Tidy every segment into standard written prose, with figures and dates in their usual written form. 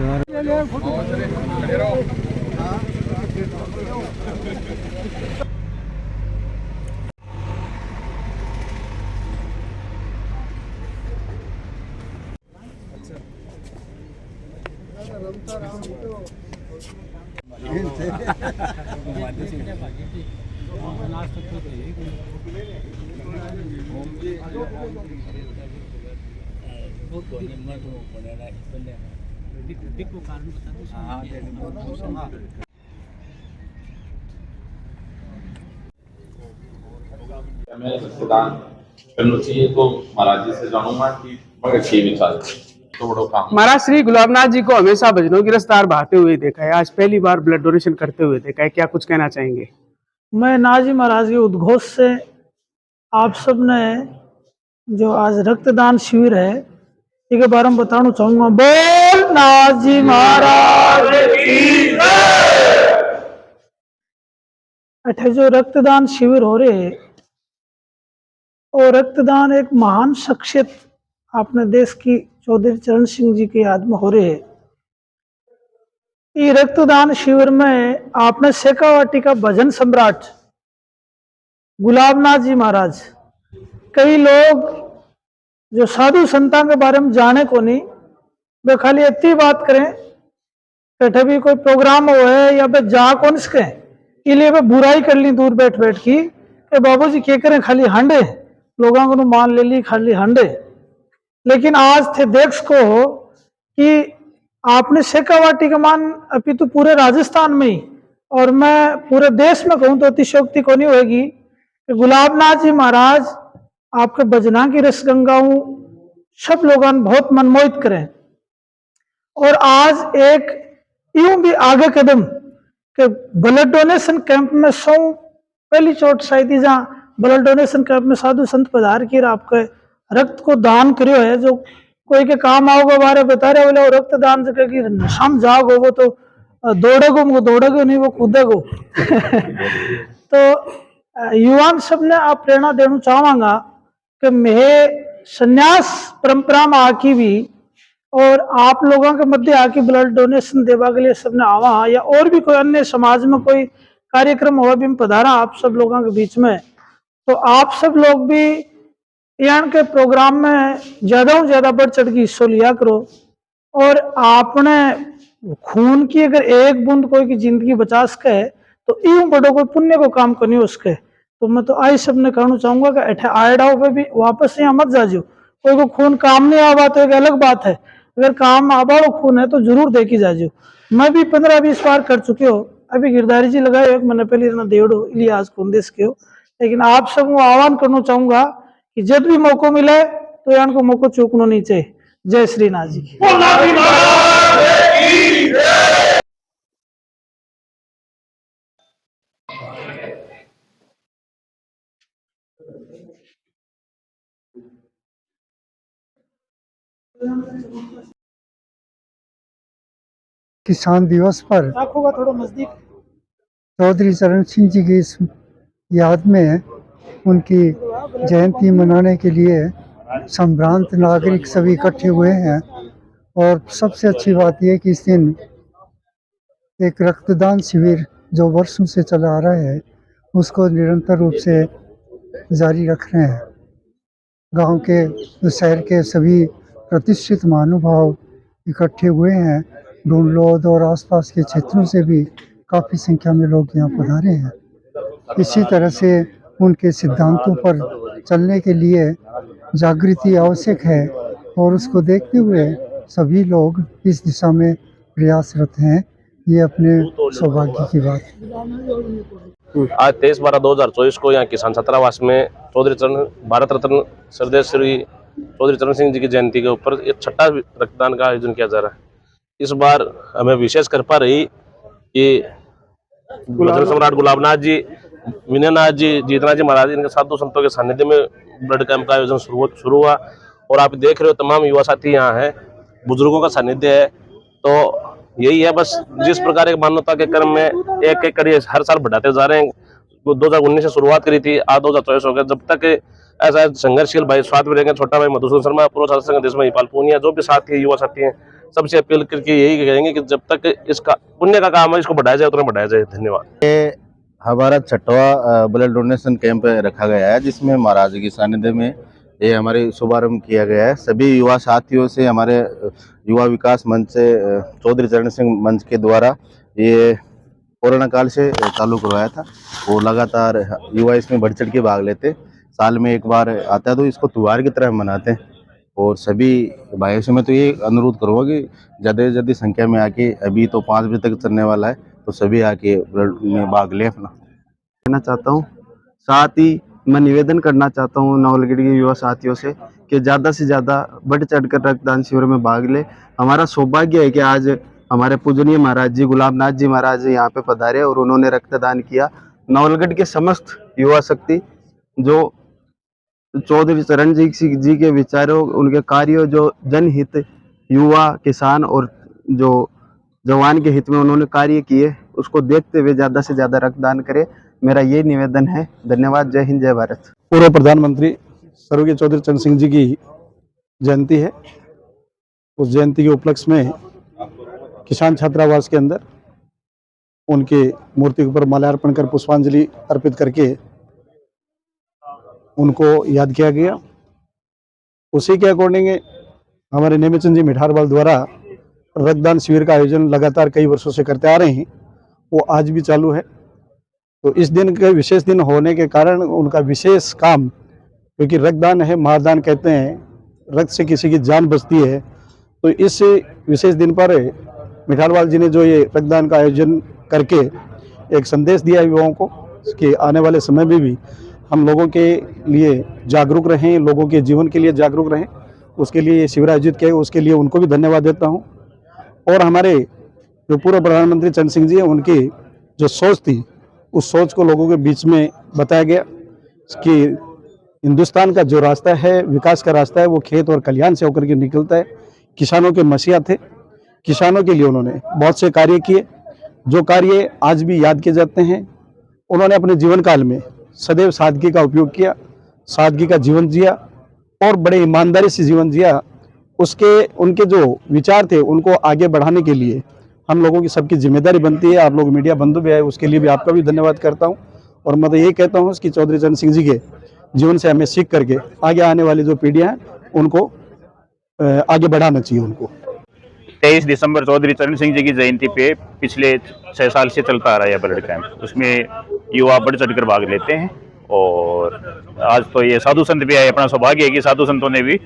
मैं रक्तदान करना चाहिए तो महाराज जी से जानूंगा कि मगर के विचार तो बड़ो काम। महाराज श्री गुलाबनाथ जी को हमेशा भजनों की रफ्तार बहाते हुए देखा है, आज पहली बार ब्लड डोनेशन करते हुए देखा है, क्या कुछ कहना चाहेंगे? मैं नाजी महाराज के उद्घोष से आप सब ने जो आज रक्तदान शिविर है इसके बारे में बताना चाहूंगा। बोल नाजी महाराज की जय। अठे जो रक्तदान शिविर हो रहे और रक्तदान एक महान शख्सियत अपने देश की चौधरी चरण सिंह जी की याद में हो रहे। ये रक्तदान शिविर में आपने शेखावाटी का भजन सम्राट गुलाबनाथ जी महाराज, कई लोग जो साधु संतां के बारे में जाने को नहीं, वे खाली इतनी बात करें कि भी कोई प्रोग्राम हो है या फिर जा कौन सके, इसलिए वे बुराई कर ली दूर बैठ बैठ की कि बाबू जी क्या करें, खाली हंडे लोगों को मान ले ली, खाली हंडे। लेकिन आज थे देख को कि आपने शेखावाटी का मान अभी तो पूरे राजस्थान में ही और मैं पूरे देश में कहूँ तो अतिशयोक्ति को नहीं होगी कि गुलाबनाथ जी महाराज आपके भजना की रस गंगाओं सब लोगों बहुत मनमोहित करें। और आज एक यूं भी आगे कदम कि ब्लड डोनेशन कैंप में सौ पहली चोट शायद जहाँ ब्लड डोनेशन कैंप में साधु संत पधार कर आपके रक्त को दान करियो है, जो कोई के काम आओगे बारे बता रहे बोले रक्तदान से कि शाम जाओगे वो तो दौड़ेगो नहीं वो कूदेगो। तो युवान सब ने आप प्रेरणा देना चाहूंगा कि मैं संन्यास परंपरा में आकी भी और आप लोगों के मध्य आके ब्लड डोनेशन देवा के लिए सबने आवा, या और भी कोई अन्य समाज में कोई कार्यक्रम हुआ भी पधारा आप सब लोगों के बीच में, तो आप सब लोग भी यहाँ के प्रोग्राम में ज्यादा से ज्यादा बढ़ चढ़ के हिस्सा लिया करो। और आपने खून की अगर एक बूंद कोई की जिंदगी बचा सके तो यूं बड़ो कोई पुण्य को काम करनी हो उसके। तो मैं तो आई सबने कहना चाहूंगा कि अठे आयडाओ पे भी वापस यहाँ मत जाजो, कोई को खून काम नहीं आवा तो एक अलग बात है, अगर काम आबाड़ो खून है तो जरूर देखी जाजो। मैं भी 15-20 बार कर चुके हो, अभी गिरधारी जी लगाए एक मैंने पहले ना देवड़ो इसलिए आज कौन देश के हो, लेकिन आप सबको आह्वान करना चाहूंगा कि जब भी मौका मिले तो यहाँ को मौका चूकना नहीं चाहिए। जय श्री नाथ जी की। किसान दिवस पर थोड़ा नजदीक चौधरी चरण सिंह जी की इस याद में उनकी जयंती मनाने के लिए संभ्रांत नागरिक सभी इकट्ठे हुए हैं। और सबसे अच्छी बात यह कि इस दिन एक रक्तदान शिविर जो वर्षों से चला आ रहा है उसको निरंतर रूप से जारी रख रहे हैं। गांव के शहर के सभी प्रतिष्ठित महानुभाव इकट्ठे हुए हैं। ढूंढलोद और आसपास के क्षेत्रों से भी काफ़ी संख्या में लोग यहाँ पधारे हैं। इसी तरह से उनके सिद्धांतों पर चलने के लिए जागृति आवश्यक है और उसको देखते हुए सभी लोग इस दिशा में प्रयासरत हैं। ये अपने सौभाग्य की बात है। आज 23/12/2024 को यहाँ किसान छात्रावास में चौधरी चरण भारत रत्न श्रद्धेय श्री चौधरी चरण सिंह जी की जयंती के ऊपर एक छठा रक्तदान का आयोजन किया जा रहा है। इस बार हमें विशेष कृपा रही कि भजन सम्राट गुलाबनाथ जी, विनयनाथ जी, जीतनाथ जी महाराज इनके साधु संतों के सानिध्य में ब्लड कैंप का आयोजन शुरू हुआ। और आप देख रहे हो तमाम युवा साथी यहाँ हैं, बुजुर्गों का सानिध्य है। तो यही है बस, जिस प्रकार एक मानवता के क्रम में एक एक कड़ी हर साल बढ़ाते जा रहे हैं। 2019 से शुरुआत करी थी, आज 2024 हो गया। जब तक ऐसा संघर्षशील भाई साथ में रहेंगे, छोटा भाई मधुसूदन शर्मा, पूर्व छात्र संघ देश में हिपाल पूनिया, जो भी साथी युवा साथी हैं, सबसे अपील करके यही कहेंगे कि जब तक इसका पुण्य का काम है इसको बढ़ाया जाए उतना बढ़ाया जाए। धन्यवाद। हमारा 6वां ब्लड डोनेशन कैंप रखा गया है, जिसमें महाराज की सानिध्य में ये हमारे शुभारंभ किया गया है। सभी युवा साथियों से, हमारे युवा विकास मंच से, चौधरी चरण सिंह मंच के द्वारा ये कोरोना काल से चालू करवाया था। वो लगातार युवा इसमें बढ़ चढ़ के भाग लेते, साल में एक बार आता है तो इसको त्योहार की तरह मनाते हैं। और सभी भाइयों से मैं तो ये अनुरोध करूँगा कि ज़्यादा से ज़्यादा संख्या में आके, अभी तो 5 बजे तक चलने वाला है, तो सभी आके ब्लड में भाग लें अपना। कहना चाहता हूँ, साथ ही मैं निवेदन करना चाहता हूँ नवलगढ़ के युवा साथियों से कि ज़्यादा से ज़्यादा बढ़ चढ़कर रक्तदान शिविर में भाग ले। हमारा सौभाग्य है कि आज हमारे पूजनीय महाराज जी गुलाब नाथ जी महाराज यहाँ पे पधारे और उन्होंने रक्तदान किया। नवलगढ़ के समस्त युवा शक्ति जो चौधरी चरण जी के विचारों, उनके कार्यों, जो जनहित, युवा, किसान और जो जवान के हित में उन्होंने कार्य किए, उसको देखते हुए ज़्यादा से ज़्यादा रक्तदान करें। मेरा ये निवेदन है। धन्यवाद। जय हिंद, जय भारत। पूर्व प्रधानमंत्री स्वर्गीय चौधरी चरण सिंह जी की जयंती है। उस जयंती के उपलक्ष्य में किसान छात्रावास के अंदर उनके मूर्ति के ऊपर माल्यार्पण कर पुष्पांजलि अर्पित करके उनको याद किया गया। उसी के अकॉर्डिंग हमारे नेमिचंद जी मिठारवाल द्वारा रक्तदान शिविर का आयोजन लगातार कई वर्षों से करते आ रहे हैं, वो आज भी चालू है। तो इस दिन के विशेष दिन होने के कारण उनका विशेष काम, क्योंकि रक्तदान है महादान कहते हैं, रक्त से किसी की जान बचती है, तो इस विशेष दिन पर मिठारवाल जी ने जो ये रक्तदान का आयोजन करके एक संदेश दिया युवाओं को कि आने वाले समय में भी हम लोगों के लिए जागरूक रहें, लोगों के जीवन के लिए जागरूक रहें, उसके लिए ये शिविर आयोजित किया। उसके लिए उनको भी धन्यवाद देता हूँ। और हमारे जो पूर्व प्रधानमंत्री चरण सिंह जी हैं, उनकी जो सोच थी, उस सोच को लोगों के बीच में बताया गया कि हिंदुस्तान का जो रास्ता है, विकास का रास्ता है, वो खेत और कल्याण से होकर के निकलता है। किसानों के मसीहा थे, किसानों के लिए उन्होंने बहुत से कार्य किए, जो कार्य आज भी याद किए जाते हैं। उन्होंने अपने जीवन काल में सदैव सादगी का उपयोग किया, सादगी का जीवन जिया और बड़े ईमानदारी से जीवन जिया। उनके जो विचार थे, उनको आगे बढ़ाने के लिए हम लोगों की सबकी जिम्मेदारी बनती है। आप लोग मीडिया बंधु भी आए, उसके लिए भी आपका भी धन्यवाद करता हूं। और मैं तो यही कहता हूं कि चौधरी चरण सिंह जी के जीवन से हमें सीख करके आगे आने वाली जो पीढ़ियां हैं उनको आगे बढ़ाना चाहिए। उनको 23 दिसंबर चौधरी चरण सिंह जी की जयंती पे पिछले 6 साल से चलता आ रहा है ब्लड कैंप। उसमें युवा बढ़ चढ़कर भाग लेते हैं और आज तो ये साधु संत भी आए। अपना सौभाग्य है कि साधु संतों ने भी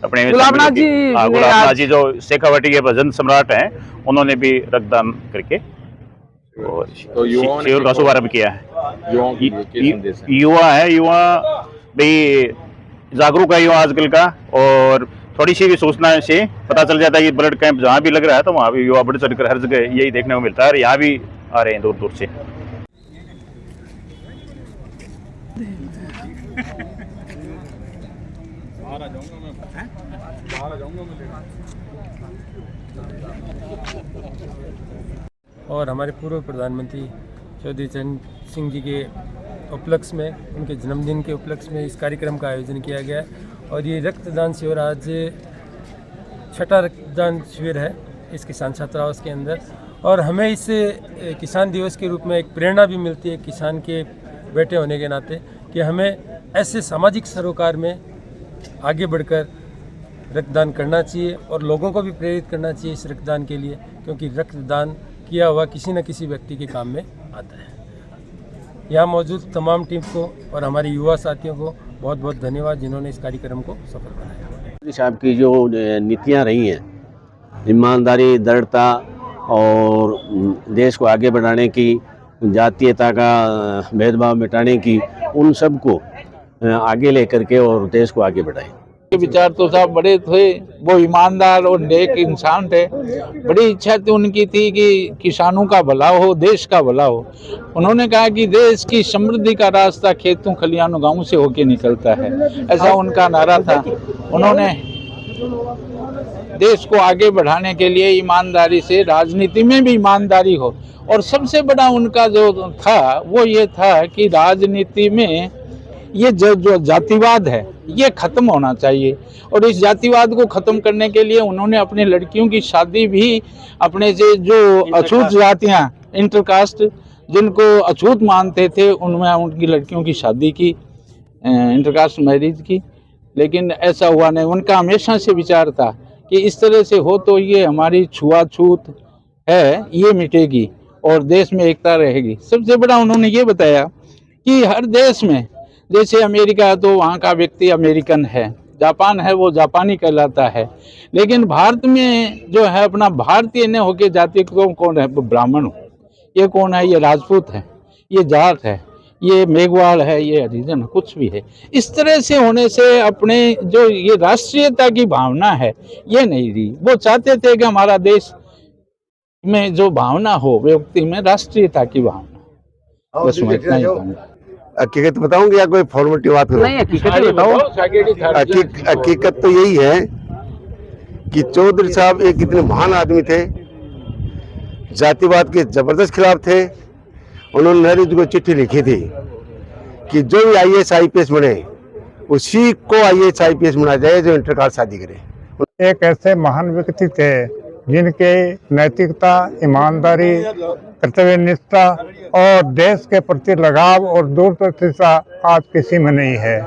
अपने गुलाब नाथ जी जो शेखावटी के भजन सम्राट हैं, उन्होंने भी रक्तदान करके और तो युवाओं ने शिविर का शुभारंभ किया है। युवा है, युवा भाई जागरूक है युवा आजकल का, और थोड़ी सी भी सूचना से पता चल जाता है कि ब्लड कैंप जहाँ भी लग रहा है तो वहाँ भी युवा बढ़ चढ़कर हर जगह यही देखने को मिलता है। और यहाँ भी आ रहे हैं दूर दूर से। और हमारे पूर्व प्रधानमंत्री चौधरी चरण सिंह जी के उपलक्ष्य में, उनके जन्मदिन के उपलक्ष्य में इस कार्यक्रम का आयोजन किया गया है। और ये रक्तदान शिविर आज 6वां रक्तदान शिविर है इस किसान छात्रावास के अंदर। और हमें इस किसान दिवस के रूप में एक प्रेरणा भी मिलती है किसान के बेटे होने के नाते, कि हमें ऐसे सामाजिक सरोकार में आगे बढ़कर रक्तदान करना चाहिए और लोगों को भी प्रेरित करना चाहिए इस रक्तदान के लिए, क्योंकि रक्तदान किया हुआ किसी न किसी व्यक्ति के काम में आता है। यहाँ मौजूद तमाम टीम को और हमारे युवा साथियों को बहुत बहुत धन्यवाद, जिन्होंने इस कार्यक्रम को सफल बनाया। साहब की जो नीतियाँ रही हैं, ईमानदारी, दृढ़ता और देश को आगे बढ़ाने की, जातीयता का भेदभाव मिटाने की, उन सब को आगे लेकर के और देश को आगे बढ़ाएं। विचार तो साहब बड़े थे, वो ईमानदार और नेक इंसान थे। बड़ी इच्छा थी उनकी थी कि किसानों का भला हो, देश का भला हो। उन्होंने कहा कि देश की समृद्धि का रास्ता खेतों, खलिहानों, गांवों से होके निकलता है, ऐसा उनका नारा था। उन्होंने देश को आगे बढ़ाने के लिए ईमानदारी से, राजनीति में भी ईमानदारी हो, और सबसे बड़ा उनका जो था वो ये था कि राजनीति में ये जो जातिवाद है ये खत्म होना चाहिए। और इस जातिवाद को खत्म करने के लिए उन्होंने अपनी लड़कियों की शादी भी अपने से जो अछूत जातियां इंटरकास्ट जिनको अछूत मानते थे उनमें उनकी लड़कियों की शादी की, इंटरकास्ट मैरिज की। लेकिन ऐसा हुआ नहीं। उनका हमेशा से विचार था कि इस तरह से हो तो ये हमारी छुआछूत है ये मिटेगी और देश में एकता रहेगी। सबसे बड़ा उन्होंने ये बताया कि हर देश में, जैसे अमेरिका है तो वहाँ का व्यक्ति अमेरिकन है, जापान है वो जापानी कहलाता है, लेकिन भारत में जो है अपना भारतीय न होके जाति कौन है? ब्राह्मण, ये कौन है? ये राजपूत है, ये जाट है, ये मेघवाल है, ये हरिजन, कुछ भी है। इस तरह से होने से अपने जो ये राष्ट्रीयता की भावना है ये नहीं रही। वो चाहते थे कि हमारा देश में जो भावना हो व्यक्ति में राष्ट्रीयता की भावना, बस मैं इतना ही कहूँगा। हकीकत बताऊंगी या कोई फॉर्मेलिटी बात करूं? नहीं, हकीकत बताओ। हकीकत तो यही है कि चौधरी साहब एक इतने महान आदमी थे, जातिवाद के जबरदस्त खिलाफ थे। उन्होंने नेहरू जी को चिट्ठी लिखी थी कि जो भी IAS IPS बने उसी को IAS IPS बना जाए जो इंटरकास्ट शादी करे। एक ऐसे महान व्यक्ति थे जिनके नैतिकता, ईमानदारी, कर्तव्यनिष्ठा और देश के प्रति लगाव और दूरदर्शिता आज किसी में नहीं है।